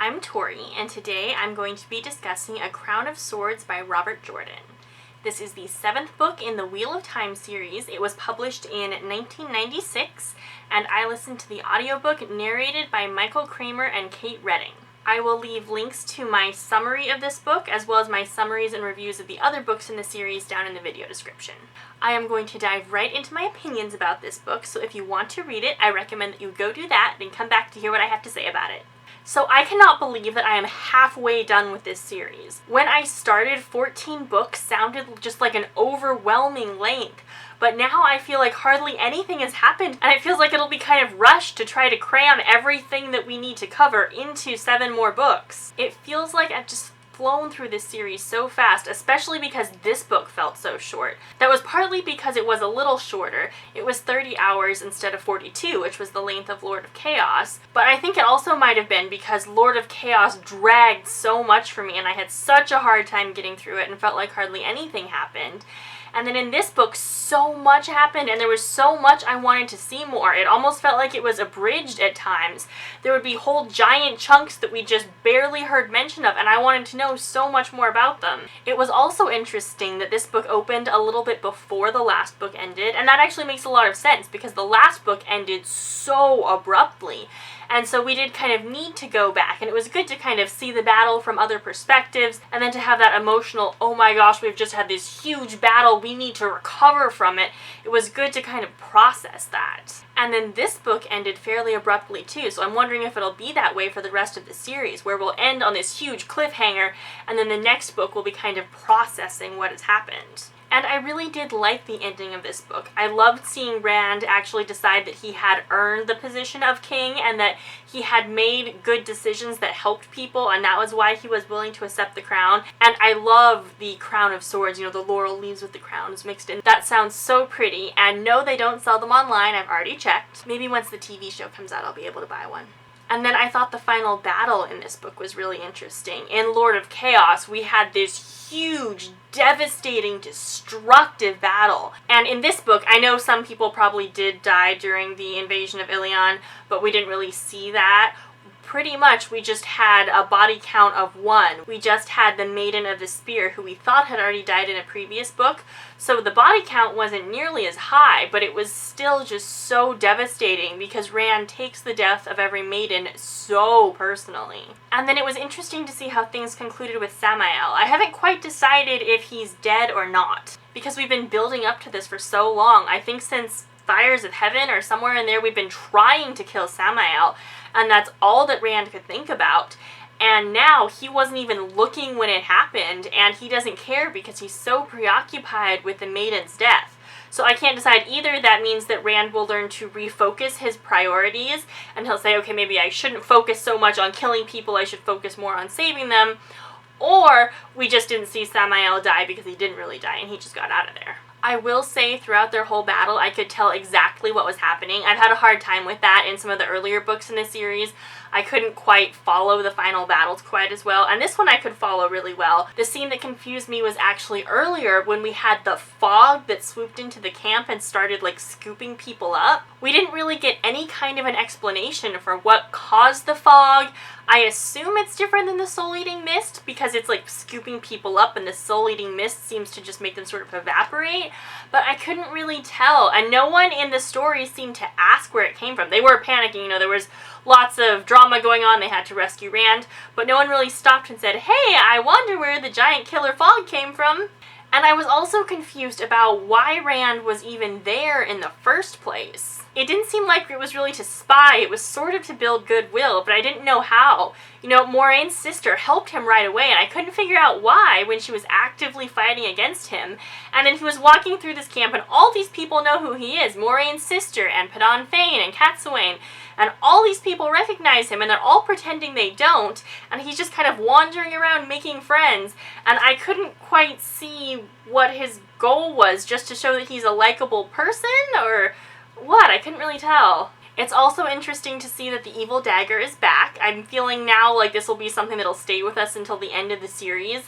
I'm Tori, and today I'm going to be discussing A Crown of Swords by Robert Jordan. This is the 7th book in the Wheel of Time series. It was published in 1996, and I listened to the audiobook narrated by Michael Kramer and Kate Redding. I will leave links to my summary of this book, as well as my summaries and reviews of the other books in the series down in the video description. I am going to dive right into my opinions about this book, so if you want to read it, I recommend that you go do that, and come back to hear what I have to say about it. So I cannot believe that I am halfway done with this series. When I started, 14 books sounded just like an overwhelming length, but now I feel like hardly anything has happened, and it feels like it'll be kind of rushed to try to cram everything that we need to cover into 7 more books. It feels like I've just flown through this series so fast, especially because this book felt so short. That was partly because it was a little shorter. It was 30 hours instead of 42, which was the length of Lord of Chaos, but I think it also might have been because Lord of Chaos dragged so much for me and I had such a hard time getting through it and felt like hardly anything happened. And then in this book, so much happened, and there was so much I wanted to see more. It almost felt like it was abridged at times. There would be whole giant chunks that we just barely heard mention of, and I wanted to know so much more about them. It was also interesting that this book opened a little bit before the last book ended, and that actually makes a lot of sense, because the last book ended so abruptly. And so we did kind of need to go back, and it was good to kind of see the battle from other perspectives, and then to have that emotional, oh my gosh, we've just had this huge battle, we need to recover from it. It was good to kind of process that. And then this book ended fairly abruptly too, so I'm wondering if it'll be that way for the rest of the series, where we'll end on this huge cliffhanger, and then the next book will be kind of processing what has happened. And I really did like the ending of this book. I loved seeing Rand actually decide that he had earned the position of king and that he had made good decisions that helped people, and that was why he was willing to accept the crown. And I love the crown of swords, you know, the laurel leaves with the crowns mixed in. That sounds so pretty, and no, they don't sell them online. I've already checked. Maybe once the TV show comes out, I'll be able to buy one. And then I thought the final battle in this book was really interesting. In Lord of Chaos, we had this huge, devastating, destructive battle. And in this book, I know some people probably did die during the invasion of Elayne, but we didn't really see that. Pretty much, we just had a body count of 1. We just had the Maiden of the Spear, who we thought had already died in a previous book. So the body count wasn't nearly as high, but it was still just so devastating because Rand takes the death of every maiden so personally. And then it was interesting to see how things concluded with Samael. I haven't quite decided if he's dead or not, because we've been building up to this for so long. I think since Fires of Heaven or somewhere in there, we've been trying to kill Samael, and that's all that Rand could think about. And now he wasn't even looking when it happened, and he doesn't care because he's so preoccupied with the maiden's death. So I can't decide. Either that means that Rand will learn to refocus his priorities, and he'll say, okay, maybe I shouldn't focus so much on killing people, I should focus more on saving them, or we just didn't see Samael die because he didn't really die and he just got out of there. I will say throughout their whole battle, I could tell exactly what was happening. I've had a hard time with that in some of the earlier books in the series. I couldn't quite follow the final battles quite as well, and this one I could follow really well. The scene that confused me was actually earlier when we had the fog that swooped into the camp and started like scooping people up. We didn't really get any kind of an explanation for what caused the fog. I assume it's different than the soul-eating mist because it's like scooping people up, and the soul-eating mist seems to just make them sort of evaporate, but I couldn't really tell, and no one in the story seemed to ask where it came from. They were panicking, you know, there was lots of drama going on, they had to rescue Rand, but no one really stopped and said, hey, I wonder where the giant killer fog came from. And I was also confused about why Rand was even there in the first place. It didn't seem like it was really to spy, it was sort of to build goodwill, but I didn't know how. You know, Moraine's sister helped him right away, and I couldn't figure out why when she was actively fighting against him. And then he was walking through this camp, and all these people know who he is. Moraine's sister, and Padan Fain, and Catsuane, and all these people recognize him, and they're all pretending they don't, and he's just kind of wandering around making friends, and I couldn't quite see what his goal was, just to show that he's a likable person, or what? I couldn't really tell. It's also interesting to see that the evil dagger is back. I'm feeling now like this will be something that'll stay with us until the end of the series.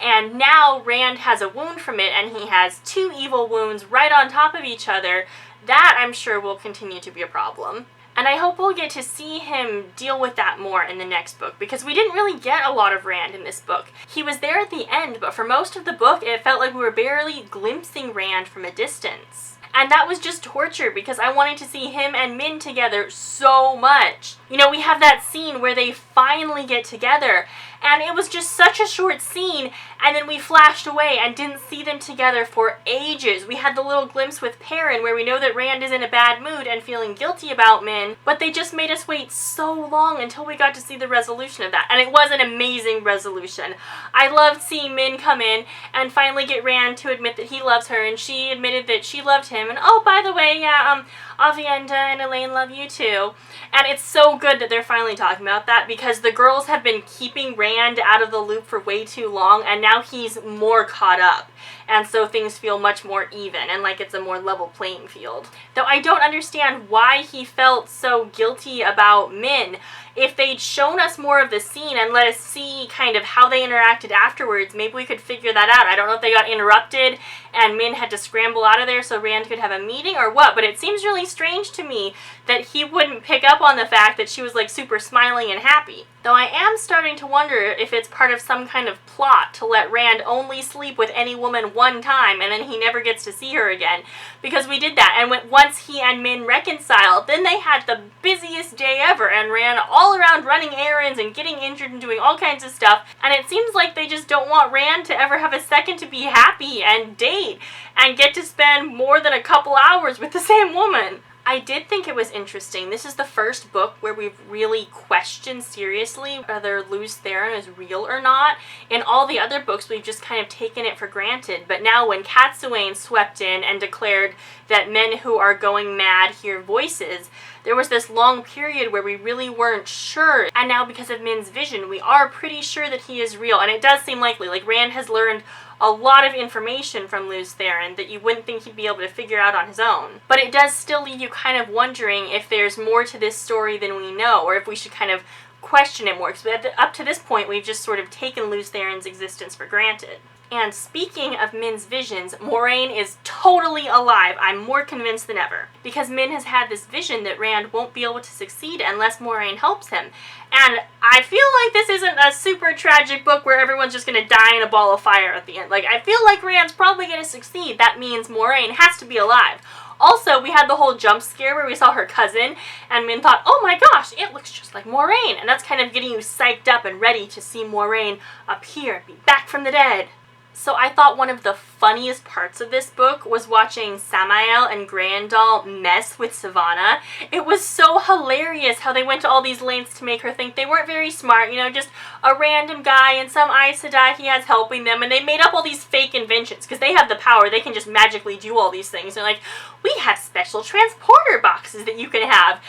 And now Rand has a wound from it, and he has 2 evil wounds right on top of each other. That, I'm sure, will continue to be a problem. And And I hope we'll get to see him deal with that more in the next book, because we didn't really get a lot of Rand in this book. He was there at the end, but for most of the book, it felt like we were barely glimpsing Rand from a distance. And that was just torture, because I wanted to see him and Min together so much. You know, we have that scene where they finally get together, and it was just such a short scene, and then we flashed away and didn't see them together for ages. We had the little glimpse with Perrin where we know that Rand is in a bad mood and feeling guilty about Min, but they just made us wait so long until we got to see the resolution of that, and it was an amazing resolution. I loved seeing Min come in and finally get Rand to admit that he loves her, and she admitted that she loved him, and oh, by the way, yeah, Avienda and Elayne love you too. And it's so good that they're finally talking about that, because the girls have been keeping Rand out of the loop for way too long, and now he's more caught up. And so things feel much more even, and like it's a more level playing field. Though I don't understand why he felt so guilty about Min. If they'd shown us more of the scene and let us see kind of how they interacted afterwards, maybe we could figure that out. I don't know if they got interrupted and Min had to scramble out of there so Rand could have a meeting or what, but it seems really strange to me that he wouldn't pick up on the fact that she was like super smiling and happy. Though I am starting to wonder if it's part of some kind of plot to let Rand only sleep with any woman one time and then he never gets to see her again. Because we did that, and once he and Min reconciled, then they had the busiest day ever and ran all around running errands and getting injured and doing all kinds of stuff. And it seems like they just don't want Rand to ever have a second to be happy and date and get to spend more than a couple hours with the same woman. I did think it was interesting. This is the first book where we've really questioned seriously whether Lews Therin is real or not. In all the other books, we've just kind of taken it for granted. But now when Cadsuane swept in and declared that men who are going mad hear voices, there was this long period where we really weren't sure. And now because of Min's vision, we are pretty sure that he is real. And it does seem likely. Like, Rand has learned a lot of information from Lews Therin that you wouldn't think he'd be able to figure out on his own. But it does still leave you kind of wondering if there's more to this story than we know, or if we should kind of question it more. Because up to this point, we've just sort of taken Lews Therin's existence for granted. And speaking of Min's visions, Moiraine is totally alive. I'm more convinced than ever. Because Min has had this vision that Rand won't be able to succeed unless Moiraine helps him. And I feel like this isn't a super tragic book where everyone's just going to die in a ball of fire at the end. Like, I feel like Rand's probably going to succeed. That means Moiraine has to be alive. Also, we had the whole jump scare where we saw her cousin, and Min thought, oh my gosh, it looks just like Moiraine. And that's kind of getting you psyched up and ready to see Moiraine appear and be back from the dead. So I thought one of the funniest parts of this book was watching Samael and Grandal mess with Savannah. It was so hilarious how they went to all these lengths to make her think they weren't very smart, you know, just a random guy and some Aes Sedai he has helping them, and they made up all these fake inventions because they have the power. They can just magically do all these things. They're like, we have special transporter boxes that you can have.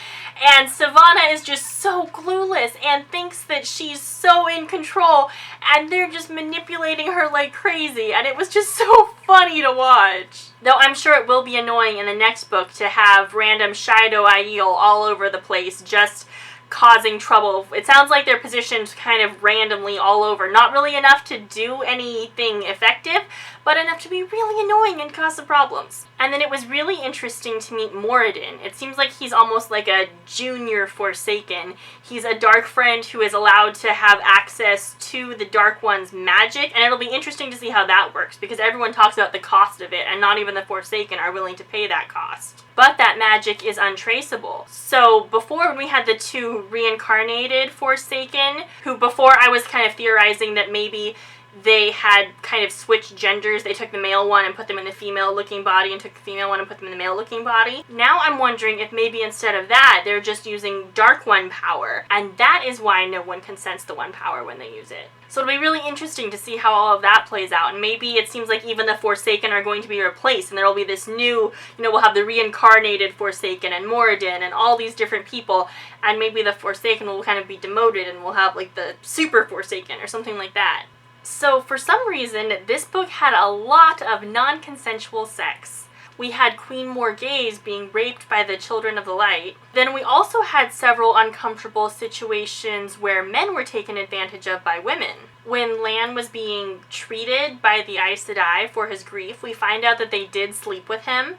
And Savannah is just so clueless and thinks that she's so in control, and they're just manipulating her like crazy, and it was just so funny to watch. Though I'm sure it will be annoying in the next book to have random Shido Aiel all over the place just causing trouble. It sounds like they're positioned kind of randomly all over. Not really enough to do anything effective, but enough to be really annoying and cause some problems. And then it was really interesting to meet Moiraine. It seems like he's almost like a junior Forsaken. He's a Dark Friend who is allowed to have access to the Dark One's magic, and it'll be interesting to see how that works, because everyone talks about the cost of it, and not even the Forsaken are willing to pay that cost. But that magic is untraceable. So before, when we had the two reincarnated Forsaken, who before I was kind of theorizing that maybe they had kind of switched genders. They took the male one and put them in the female-looking body, and took the female one and put them in the male-looking body. Now I'm wondering if maybe instead of that, they're just using Dark One power, and that is why no one can sense the One power when they use it. So it'll be really interesting to see how all of that plays out, and maybe it seems like even the Forsaken are going to be replaced, and there will be this new, you know, we'll have the reincarnated Forsaken and Moiraine and all these different people, and maybe the Forsaken will kind of be demoted, and we'll have like the Super Forsaken or something like that. So for some reason, this book had a lot of non-consensual sex. We had Queen Morgase being raped by the Children of the Light. Then we also had several uncomfortable situations where men were taken advantage of by women. When Lan was being treated by the Aes Sedai for his grief, we find out that they did sleep with him.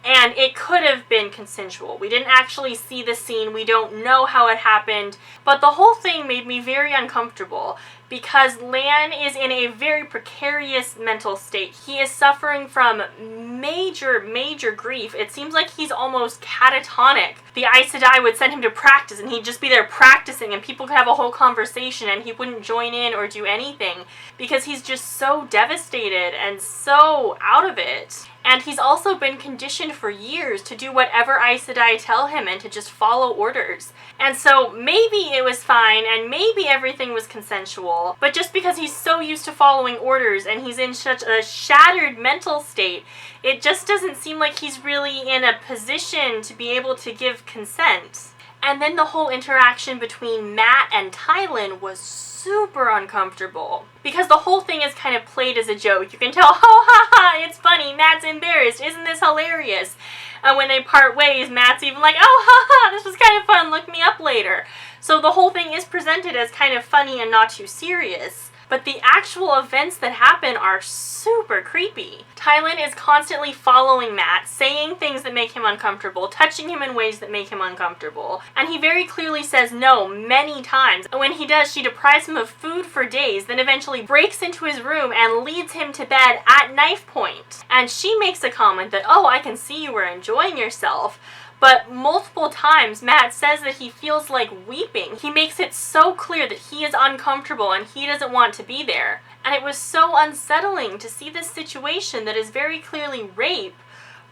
And it could have been consensual. We didn't actually see the scene. We don't know how it happened. But the whole thing made me very uncomfortable because Lan is in a very precarious mental state. He is suffering from major, major grief. It seems like he's almost catatonic. The Aes Sedai would send him to practice and he'd just be there practicing and people could have a whole conversation and he wouldn't join in or do anything because he's just so devastated and so out of it. And he's also been conditioned for years to do whatever Aes Sedai tell him and to just follow orders. And so maybe it was fine and maybe everything was consensual, but just because he's so used to following orders and he's in such a shattered mental state, it just doesn't seem like he's really in a position to be able to give consent. And then the whole interaction between Mat and Tylan was super uncomfortable. Because the whole thing is kind of played as a joke. You can tell, oh ha ha, it's funny, Mat's embarrassed, isn't this hilarious? And when they part ways, Mat's even like, oh ha ha, this was kind of fun, look me up later. So the whole thing is presented as kind of funny and not too serious. But the actual events that happen are super creepy. Tylan is constantly following Mat, saying things that make him uncomfortable, touching him in ways that make him uncomfortable. And he very clearly says no many times. And when he does, she deprives him of food for days, then eventually breaks into his room and leads him to bed at knife point. And she makes a comment that, oh, I can see you were enjoying yourself. But multiple times, Mat says that he feels like weeping. He makes it so clear that he is uncomfortable and he doesn't want to be there. And it was so unsettling to see this situation that is very clearly rape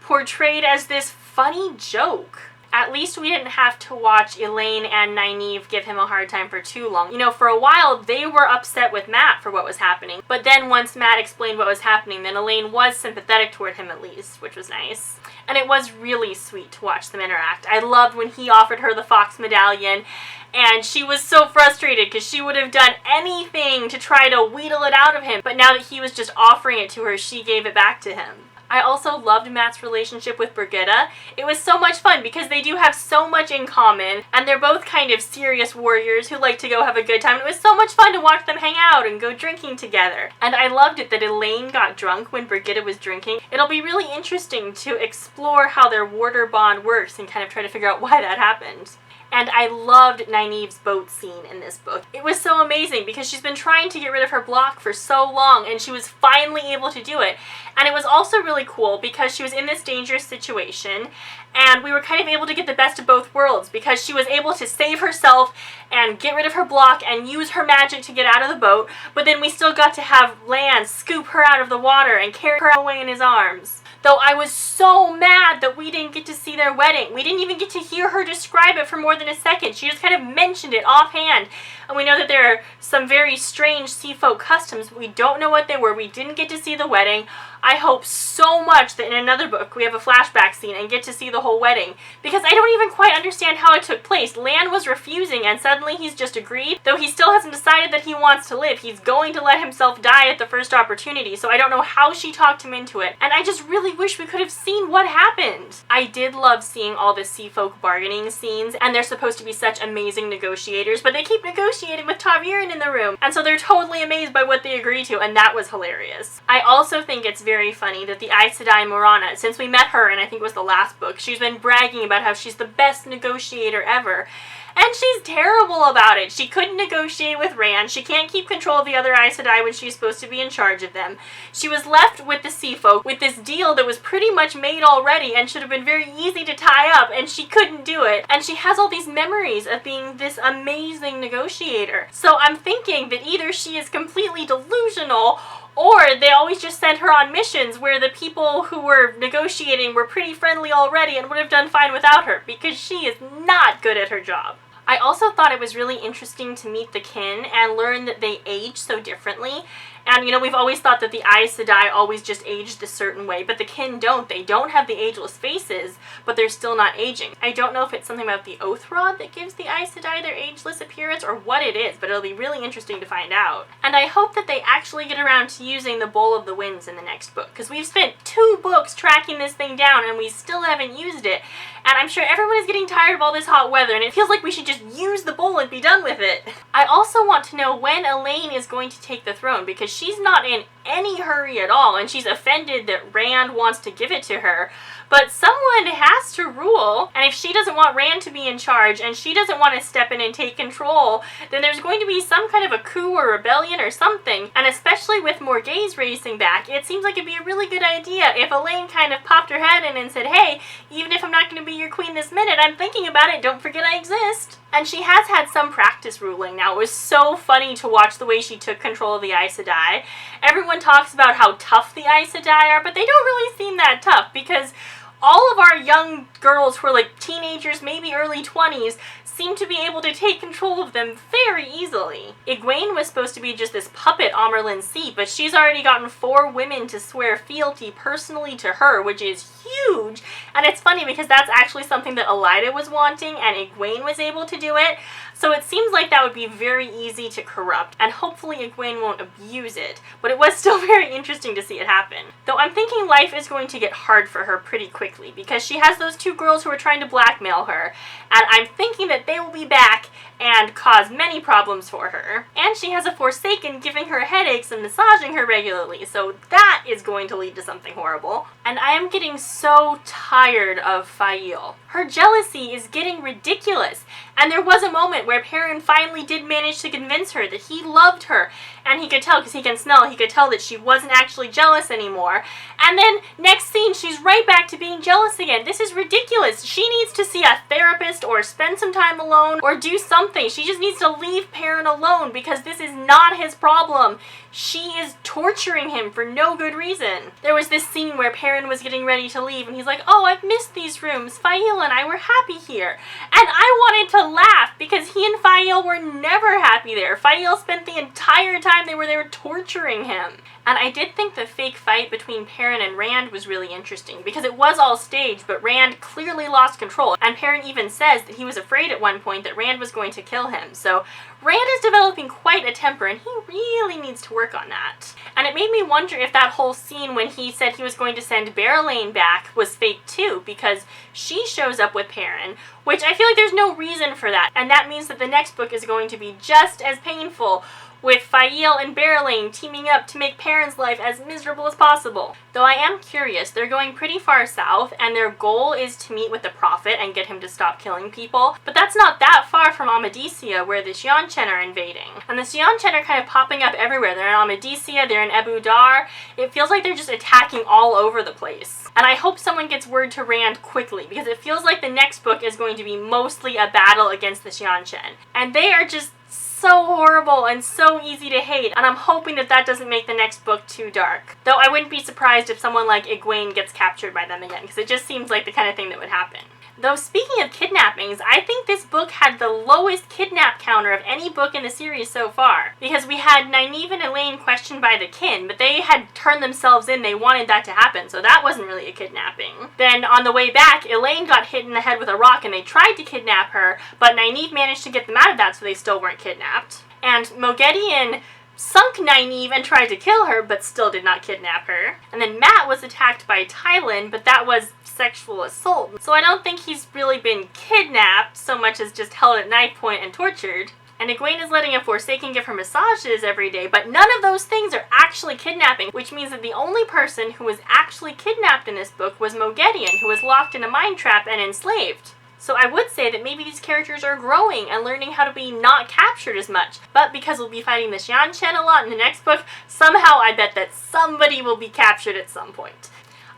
portrayed as this funny joke. At least we didn't have to watch Elayne and Nynaeve give him a hard time for too long. You know, for a while, they were upset with Mat for what was happening. But then once Mat explained what was happening, then Elayne was sympathetic toward him at least, which was nice. And it was really sweet to watch them interact. I loved when he offered her the fox medallion, and she was so frustrated because she would have done anything to try to wheedle it out of him. But now that he was just offering it to her, she gave it back to him. I also loved Mat's relationship with Birgitte. It was so much fun because they do have so much in common, and they're both kind of serious warriors who like to go have a good time. It was so much fun to watch them hang out and go drinking together. And I loved it that Elayne got drunk when Birgitte was drinking. It'll be really interesting to explore how their warder bond works and kind of try to figure out why that happened. And I loved Nynaeve's boat scene in this book. It was so amazing because she's been trying to get rid of her block for so long and she was finally able to do it. And it was also really cool because she was in this dangerous situation and we were kind of able to get the best of both worlds because she was able to save herself and get rid of her block and use her magic to get out of the boat, but then we still got to have Lan scoop her out of the water and carry her away in his arms. Though I was so mad that we didn't get to see their wedding. We didn't even get to hear her describe it for more than a second. She just kind of mentioned it offhand. And we know that there are some very strange Seafolk customs. We don't know what they were. We didn't get to see the wedding. I hope so much that in another book we have a flashback scene and get to see the whole wedding. Because I don't even quite understand how it took place. Lan was refusing and suddenly he's just agreed. Though he still hasn't decided that he wants to live. He's going to let himself die at the first opportunity. So I don't know how she talked him into it. And I just really wish we could have seen what happened. I did love seeing all the Seafolk bargaining scenes. And they're supposed to be such amazing negotiators. But they keep negotiating with Ta'veren in the room. And so they're totally amazed by what they agree to. And that was hilarious. I also think it's very funny that the Aes Sedai Morana, since we met her, and I think it was the last book, she's been bragging about how she's the best negotiator ever. And she's terrible about it. She couldn't negotiate with Rand. She can't keep control of the other Aes Sedai when she's supposed to be in charge of them. She was left with the Seafolk with this deal that was pretty much made already and should have been very easy to tie up, and she couldn't do it. And she has all these memories of being this amazing negotiator. So I'm thinking that either she is completely delusional or they always just sent her on missions where the people who were negotiating were pretty friendly already and would have done fine without her, because she is not good at her job. I also thought it was really interesting to meet the kin and learn that they age so differently. And, you know, we've always thought that the Aes Sedai always just aged a certain way, but the kin don't. They don't have the ageless faces, but they're still not aging. I don't know if it's something about the Oath Rod that gives the Aes Sedai their ageless appearance or what it is, but it'll be really interesting to find out. And I hope that they actually get around to using the Bowl of the Winds in the next book, because we've spent 2 books tracking this thing down and we still haven't used it. And I'm sure everyone is getting tired of all this hot weather, and it feels like we should just use the bowl and be done with it. I also want to know when Elayne is going to take the throne, because she's not in any hurry at all, and she's offended that Rand wants to give it to her. But someone has to rule, and if she doesn't want Rand to be in charge, and she doesn't want to step in and take control, then there's going to be some kind of a coup or rebellion or something. And especially with Morgase racing back, it seems like it'd be a really good idea if Elayne kind of popped her head in and said, hey, even if I'm not going to be your queen this minute, I'm thinking about it, don't forget I exist. And she has had some practice ruling. Now, it was so funny to watch the way she took control of the Aes Sedai. Everyone talks about how tough the Aes Sedai are, but they don't really seem that tough, because all of our young girls who are like teenagers, maybe early 20s, seem to be able to take control of them very easily. Egwene was supposed to be just this puppet Amyrlin's seat, but she's already gotten 4 women to swear fealty personally to her, which is huge. And it's funny because that's actually something that Elaida was wanting, and Egwene was able to do it. So it seems like that would be very easy to corrupt, and hopefully Egwene won't abuse it. But it was still very interesting to see it happen. Though I'm thinking life is going to get hard for her pretty quickly, because she has those 2 girls who are trying to blackmail her, and I'm thinking that they will be back and cause many problems for her. And she has a Forsaken giving her headaches and massaging her regularly, so that is going to lead to something horrible. And I am getting so tired of Faile. Her jealousy is getting ridiculous, and there was a moment where Perrin finally did manage to convince her that he loved her, and he could tell, because he can smell, he could tell that she wasn't actually jealous anymore. And then, next scene, she's right back to being jealous again. This is ridiculous. She needs to see a therapist or spend some time alone or do something. She just needs to leave Perrin alone, because this is not his problem. She is torturing him for no good reason. There was this scene where Perrin was getting ready to leave, and he's like, oh, I've missed these rooms. Faile and I were happy here. And I wanted to laugh, because he and Faile were never happy there. Faile spent the entire time they were there torturing him. And I did think the fake fight between Perrin and Rand was really interesting, because it was all staged, but Rand clearly lost control. And Perrin even says that he was afraid at one point that Rand was going to kill him. So Rand is developing quite a temper, and he really needs to work on that. And it made me wonder if that whole scene when he said he was going to send Elayne back was fake too, because she shows up with Perrin, which I feel like there's no reason for that. And that means that the next book is going to be just as painful, with Faile and Elayne teaming up to make Perrin's life as miserable as possible. Though I am curious, they're going pretty far south, and their goal is to meet with the Prophet and get him to stop killing people. But that's not that far from Amadisia, where the Seanchan are invading. And the Seanchan are kind of popping up everywhere. They're in Amadisia, they're in Ebu Dar. It feels like they're just attacking all over the place. And I hope someone gets word to Rand quickly, because it feels like the next book is going to be mostly a battle against the Seanchan. And they are just so horrible and so easy to hate, and I'm hoping that that doesn't make the next book too dark. Though I wouldn't be surprised if someone like Egwene gets captured by them again, because it just seems like the kind of thing that would happen. Though speaking of kidnappings, I think this book had the lowest kidnap counter of any book in the series so far. Because we had Nynaeve and Elayne questioned by the kin, but they had turned themselves in, they wanted that to happen, so that wasn't really a kidnapping. Then on the way back, Elayne got hit in the head with a rock and they tried to kidnap her, but Nynaeve managed to get them out of that so they still weren't kidnapped. And Moghedien sunk Nynaeve and tried to kill her, but still did not kidnap her. And then Mat was attacked by Tylan, but that was sexual assault. So I don't think he's really been kidnapped so much as just held at knife point and tortured. And Egwene is letting a Forsaken give her massages every day, but none of those things are actually kidnapping, which means that the only person who was actually kidnapped in this book was Moghedien, who was locked in a mine trap and enslaved. So I would say that maybe these characters are growing and learning how to be not captured as much. But because we'll be fighting the Seanchan a lot in the next book, somehow I bet that somebody will be captured at some point.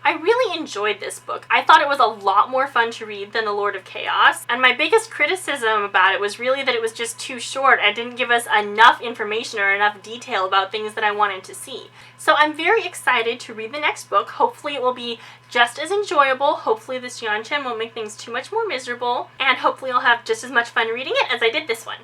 I really enjoyed this book. I thought it was a lot more fun to read than The Lord of Chaos, and my biggest criticism about it was really that it was just too short and didn't give us enough information or enough detail about things that I wanted to see. So I'm very excited to read the next book. Hopefully it will be just as enjoyable. Hopefully the Seanchan won't make things too much more miserable, and hopefully I'll have just as much fun reading it as I did this one.